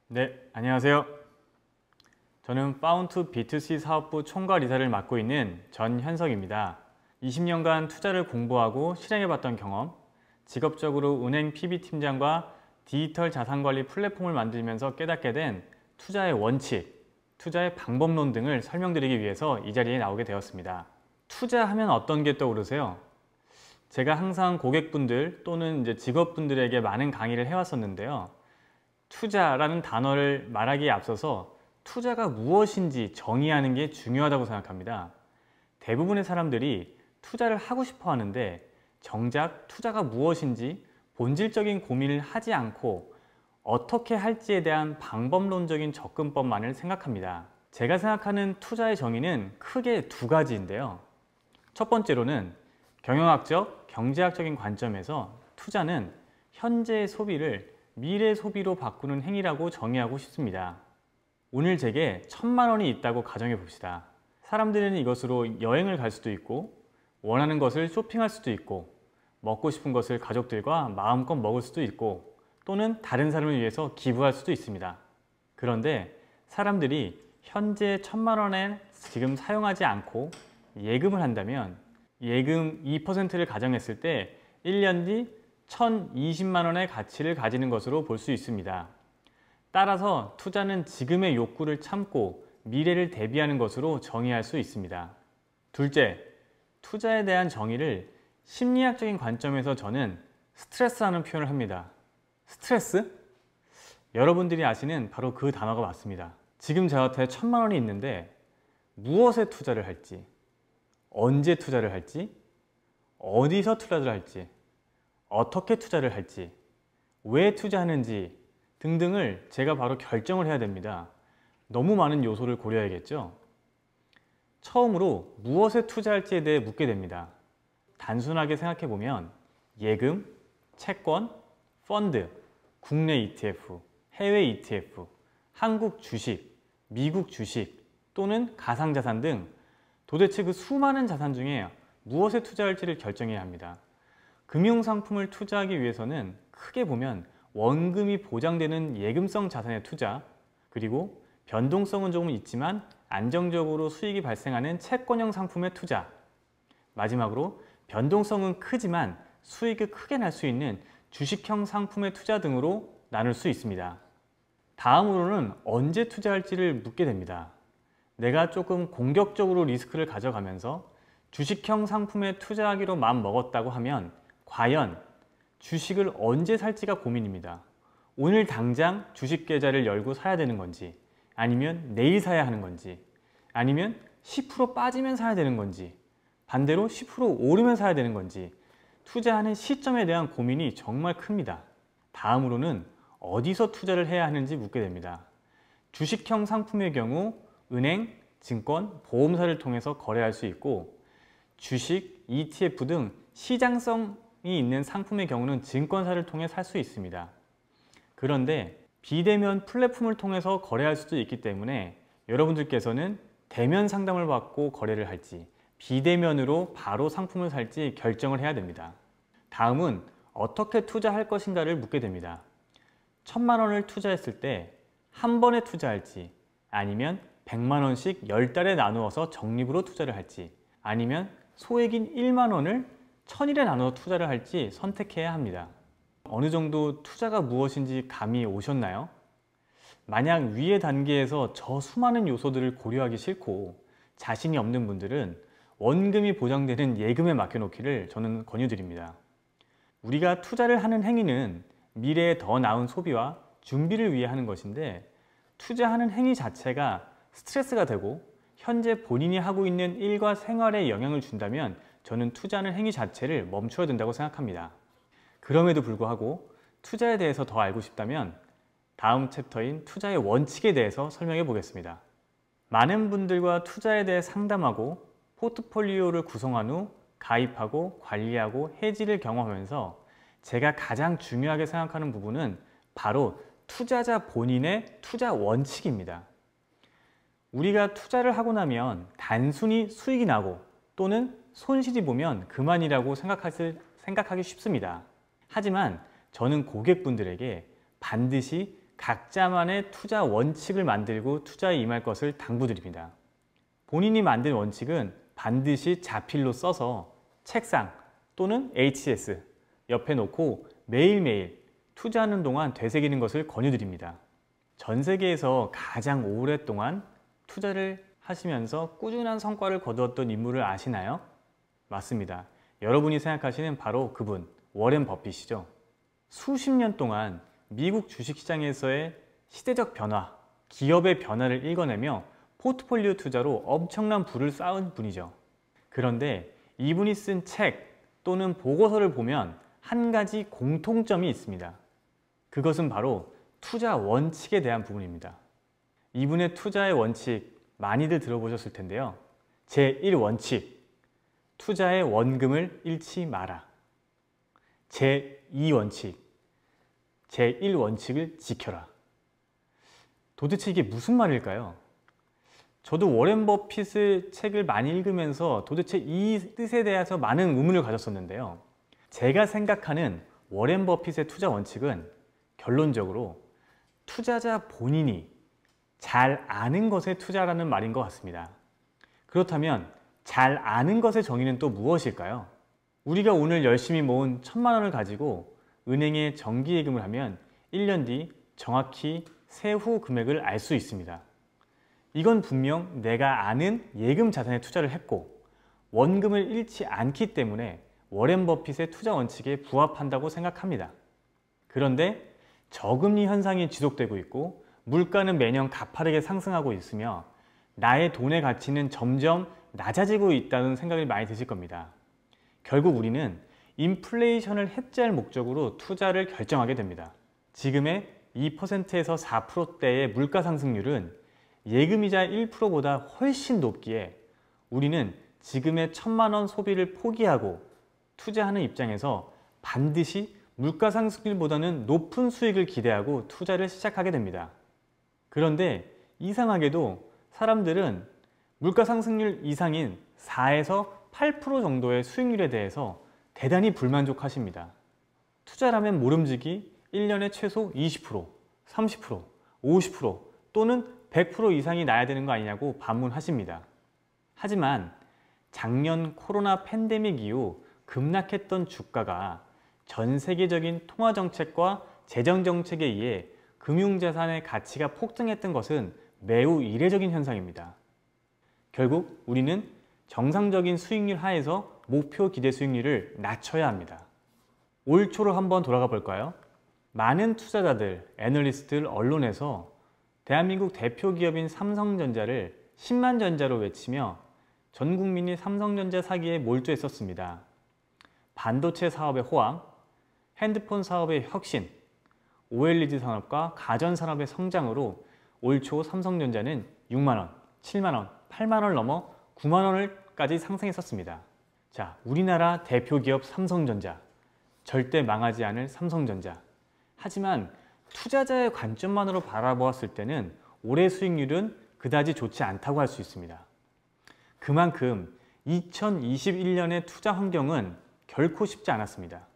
네, 안녕하세요. 저는 파운드 B2C 사업부 총괄이사를 맡고 있는 전현석입니다. 20년간 투자를 공부하고 실행해봤던 경험, 직업적으로 은행 PB팀장과 디지털 자산관리 플랫폼을 만들면서 깨닫게 된 투자의 원칙, 투자의 방법론 등을 설명드리기 위해서 이 자리에 나오게 되었습니다. 투자하면 어떤 게 떠오르세요? 제가 항상 고객분들 또는 직업분들에게 많은 강의를 해왔었는데요. 투자라는 단어를 말하기에 앞서서 투자가 무엇인지 정의하는 게 중요하다고 생각합니다. 대부분의 사람들이 투자를 하고 싶어 하는데 정작 투자가 무엇인지 본질적인 고민을 하지 않고 어떻게 할지에 대한 방법론적인 접근법만을 생각합니다. 제가 생각하는 투자의 정의는 크게 두 가지인데요. 첫 번째로는 경영학적, 경제학적인 관점에서 투자는 현재의 소비를 미래 소비로 바꾸는 행위라고 정의하고 싶습니다. 오늘 제게 1,000만 원이 있다고 가정해 봅시다. 사람들은 이것으로 여행을 갈 수도 있고 원하는 것을 쇼핑할 수도 있고 먹고 싶은 것을 가족들과 마음껏 먹을 수도 있고 또는 다른 사람을 위해서 기부할 수도 있습니다. 그런데 사람들이 현재 1,000만 원을 지금 사용하지 않고 예금을 한다면 예금 2%를 가정했을 때 1년 뒤 1,020만 원의 가치를 가지는 것으로 볼 수 있습니다. 따라서 투자는 지금의 욕구를 참고 미래를 대비하는 것으로 정의할 수 있습니다. 둘째, 투자에 대한 정의를 심리학적인 관점에서 저는 스트레스라는 표현을 합니다. 스트레스? 여러분들이 아시는 바로 그 단어가 맞습니다. 지금 저한테 1,000만 원이 있는데 무엇에 투자를 할지, 언제 투자를 할지, 어디서 투자를 할지, 어떻게 투자를 할지, 왜 투자하는지 등등을 제가 바로 결정을 해야 됩니다. 너무 많은 요소를 고려해야겠죠? 처음으로 무엇에 투자할지에 대해 묻게 됩니다. 단순하게 생각해보면 예금, 채권, 펀드, 국내 ETF, 해외 ETF, 한국 주식, 미국 주식 또는 가상자산 등 도대체 그 수많은 자산 중에 무엇에 투자할지를 결정해야 합니다. 금융상품을 투자하기 위해서는 크게 보면 원금이 보장되는 예금성 자산의 투자, 그리고 변동성은 조금 있지만 안정적으로 수익이 발생하는 채권형 상품의 투자, 마지막으로 변동성은 크지만 수익을 크게 날 수 있는 주식형 상품의 투자 등으로 나눌 수 있습니다. 다음으로는 언제 투자할지를 묻게 됩니다. 내가 조금 공격적으로 리스크를 가져가면서 주식형 상품에 투자하기로 마음먹었다고 하면 과연 주식을 언제 살지가 고민입니다. 오늘 당장 주식 계좌를 열고 사야 되는 건지, 아니면 내일 사야 하는 건지, 아니면 10% 빠지면 사야 되는 건지, 반대로 10% 오르면 사야 되는 건지 투자하는 시점에 대한 고민이 정말 큽니다. 다음으로는 어디서 투자를 해야 하는지 묻게 됩니다. 주식형 상품의 경우 은행, 증권, 보험사를 통해서 거래할 수 있고 주식, ETF 등 시장성이 있는 상품의 경우는 증권사를 통해 살 수 있습니다. 그런데 비대면 플랫폼을 통해서 거래할 수도 있기 때문에 여러분들께서는 대면 상담을 받고 거래를 할지 비대면으로 바로 상품을 살지 결정을 해야 됩니다. 다음은 어떻게 투자할 것인가를 묻게 됩니다. 1,000만 원을 투자했을 때 한 번에 투자할지, 아니면 100만 원씩 10달에 나누어서 적립으로 투자를 할지, 아니면 소액인 1만 원을 1,000일에 나눠 투자를 할지 선택해야 합니다. 어느 정도 투자가 무엇인지 감이 오셨나요? 만약 위의 단계에서 저 수많은 요소들을 고려하기 싫고 자신이 없는 분들은 원금이 보장되는 예금에 맡겨놓기를 저는 권유드립니다. 우리가 투자를 하는 행위는 미래에 더 나은 소비와 준비를 위해 하는 것인데 투자하는 행위 자체가 스트레스가 되고 현재 본인이 하고 있는 일과 생활에 영향을 준다면 저는 투자하는 행위 자체를 멈춰야 된다고 생각합니다. 그럼에도 불구하고 투자에 대해서 더 알고 싶다면 다음 챕터인 투자의 원칙에 대해서 설명해 보겠습니다. 많은 분들과 투자에 대해 상담하고 포트폴리오를 구성한 후 가입하고 관리하고 해지를 경험하면서 제가 가장 중요하게 생각하는 부분은 바로 투자자 본인의 투자 원칙입니다. 우리가 투자를 하고 나면 단순히 수익이 나고 또는 손실이 보면 그만이라고 생각하기 쉽습니다. 하지만 저는 고객분들에게 반드시 각자만의 투자 원칙을 만들고 투자에 임할 것을 당부드립니다. 본인이 만든 원칙은 반드시 자필로 써서 책상 또는 HS 옆에 놓고 매일매일 투자하는 동안 되새기는 것을 권유드립니다. 전 세계에서 가장 오랫동안 투자를 하시면서 꾸준한 성과를 거두었던 인물을 아시나요? 맞습니다. 여러분이 생각하시는 바로 그분, 워렌 버핏이죠. 수십 년 동안 미국 주식시장에서의 시대적 변화, 기업의 변화를 읽어내며 포트폴리오 투자로 엄청난 부를 쌓은 분이죠. 그런데 이분이 쓴 책 또는 보고서를 보면 한 가지 공통점이 있습니다. 그것은 바로 투자 원칙에 대한 부분입니다. 이분의 투자의 원칙 많이들 들어보셨을 텐데요. 제1원칙, 투자의 원금을 잃지 마라. 제2원칙, 제1원칙을 지켜라. 도대체 이게 무슨 말일까요? 저도 워렌 버핏의 책을 많이 읽으면서 도대체 이 뜻에 대해서 많은 의문을 가졌었는데요. 제가 생각하는 워렌 버핏의 투자 원칙은 결론적으로 투자자 본인이 잘 아는 것에 투자라는 말인 것 같습니다. 그렇다면 잘 아는 것의 정의는 또 무엇일까요? 우리가 오늘 열심히 모은 1,000만 원을 가지고 은행에 정기예금을 하면 1년 뒤 정확히 세후 금액을 알 수 있습니다. 이건 분명 내가 아는 예금 자산에 투자를 했고 원금을 잃지 않기 때문에 워렌 버핏의 투자 원칙에 부합한다고 생각합니다. 그런데 저금리 현상이 지속되고 있고 물가는 매년 가파르게 상승하고 있으며 나의 돈의 가치는 점점 낮아지고 있다는 생각이 많이 드실 겁니다. 결국 우리는 인플레이션을 해지할 목적으로 투자를 결정하게 됩니다. 지금의 2%에서 4%대의 물가 상승률은 예금이자 1%보다 훨씬 높기에 우리는 지금의 1,000만 원 소비를 포기하고 투자하는 입장에서 반드시 물가 상승률보다는 높은 수익을 기대하고 투자를 시작하게 됩니다. 그런데 이상하게도 사람들은 물가 상승률 이상인 4에서 8% 정도의 수익률에 대해서 대단히 불만족하십니다. 투자라면 모름지기 1년에 최소 20%, 30%, 50% 또는 100% 이상이 나야 되는 거 아니냐고 반문하십니다. 하지만 작년 코로나 팬데믹 이후 급락했던 주가가 전 세계적인 통화정책과 재정정책에 의해 금융자산의 가치가 폭등했던 것은 매우 이례적인 현상입니다. 결국 우리는 정상적인 수익률 하에서 목표 기대 수익률을 낮춰야 합니다. 올 초로 한번 돌아가 볼까요? 많은 투자자들, 애널리스트들, 언론에서 대한민국 대표 기업인 삼성전자를 10만 전자로 외치며 전 국민이 삼성전자 사기에 몰두했었습니다. 반도체 사업의 호황, 핸드폰 사업의 혁신, OLED 산업과 가전산업의 성장으로 올 초 삼성전자는 6만원, 7만원, 8만원을 넘어 9만원까지 상승했었습니다. 자, 우리나라 대표 기업 삼성전자, 절대 망하지 않을 삼성전자. 하지만 투자자의 관점만으로 바라보았을 때는 올해 수익률은 그다지 좋지 않다고 할 수 있습니다. 그만큼 2021년의 투자 환경은 결코 쉽지 않았습니다.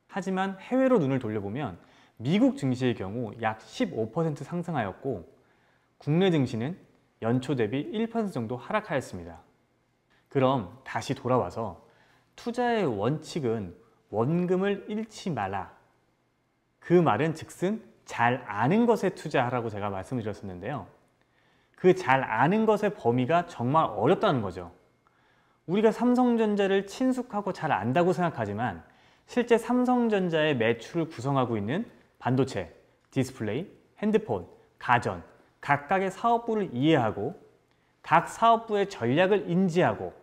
하지만 해외로 눈을 돌려보면 미국 증시의 경우 약 15% 상승하였고 국내 증시는 연초 대비 1% 정도 하락하였습니다. 그럼 다시 돌아와서 투자의 원칙은 원금을 잃지 말라. 그 말은 즉슨 잘 아는 것에 투자하라고 제가 말씀을 드렸었는데요. 그 잘 아는 것의 범위가 정말 어렵다는 거죠. 우리가 삼성전자를 친숙하고 잘 안다고 생각하지만 실제 삼성전자의 매출을 구성하고 있는 반도체, 디스플레이, 핸드폰, 가전, 각각의 사업부를 이해하고 각 사업부의 전략을 인지하고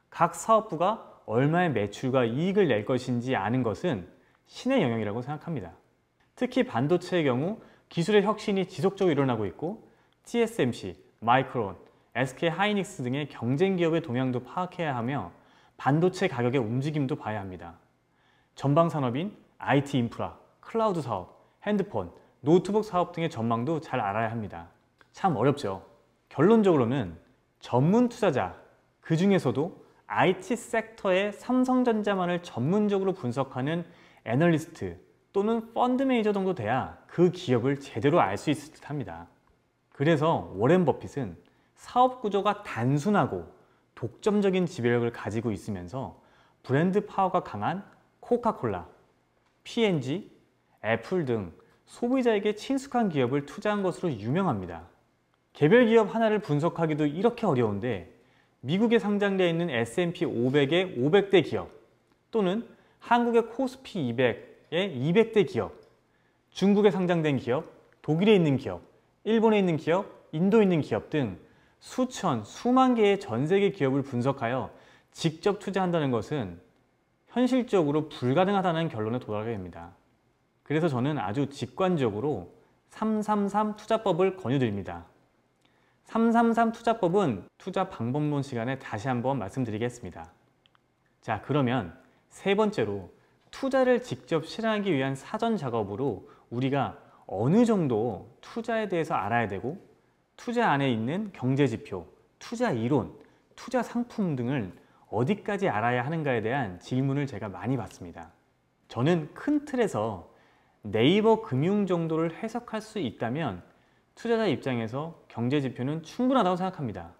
각 사업부가 얼마의 매출과 이익을 낼 것인지 아는 것은 신의 영역이라고 생각합니다. 특히 반도체의 경우 기술의 혁신이 지속적으로 일어나고 있고 TSMC, 마이크론, SK 하이닉스 등의 경쟁 기업의 동향도 파악해야 하며 반도체 가격의 움직임도 봐야 합니다. 전방 산업인 IT 인프라, 클라우드 사업, 핸드폰, 노트북 사업 등의 전망도 잘 알아야 합니다. 참 어렵죠. 결론적으로는 전문 투자자, 그 중에서도 IT 섹터의 삼성전자만을 전문적으로 분석하는 애널리스트, 또는 펀드 매니저 정도 돼야 그 기업을 제대로 알 수 있을 듯 합니다. 그래서 워렌 버핏은 사업 구조가 단순하고 독점적인 지배력을 가지고 있으면서 브랜드 파워가 강한 코카콜라, P&G, 애플 등 소비자에게 친숙한 기업을 투자한 것으로 유명합니다. 개별 기업 하나를 분석하기도 이렇게 어려운데 미국에 상장되어 있는 S&P 500의 500대 기업 또는 한국의 코스피 200의 200대 기업, 중국에 상장된 기업, 독일에 있는 기업, 일본에 있는 기업, 인도에 있는 기업 등 수천, 수만 개의 전 세계 기업을 분석하여 직접 투자한다는 것은 현실적으로 불가능하다는 결론에 도달하게 됩니다. 그래서 저는 아주 직관적으로 333 투자법을 권유드립니다. 333 투자법은 투자 방법론 시간에 다시 한번 말씀드리겠습니다. 자, 그러면 세 번째로 투자를 직접 실행하기 위한 사전 작업으로 우리가 어느 정도 투자에 대해서 알아야 되고 투자 안에 있는 경제지표, 투자 이론, 투자 상품 등을 어디까지 알아야 하는가에 대한 질문을 제가 많이 받습니다. 저는 큰 틀에서 네이버 금융 정도를 해석할 수 있다면 투자자 입장에서 경제지표는 충분하다고 생각합니다.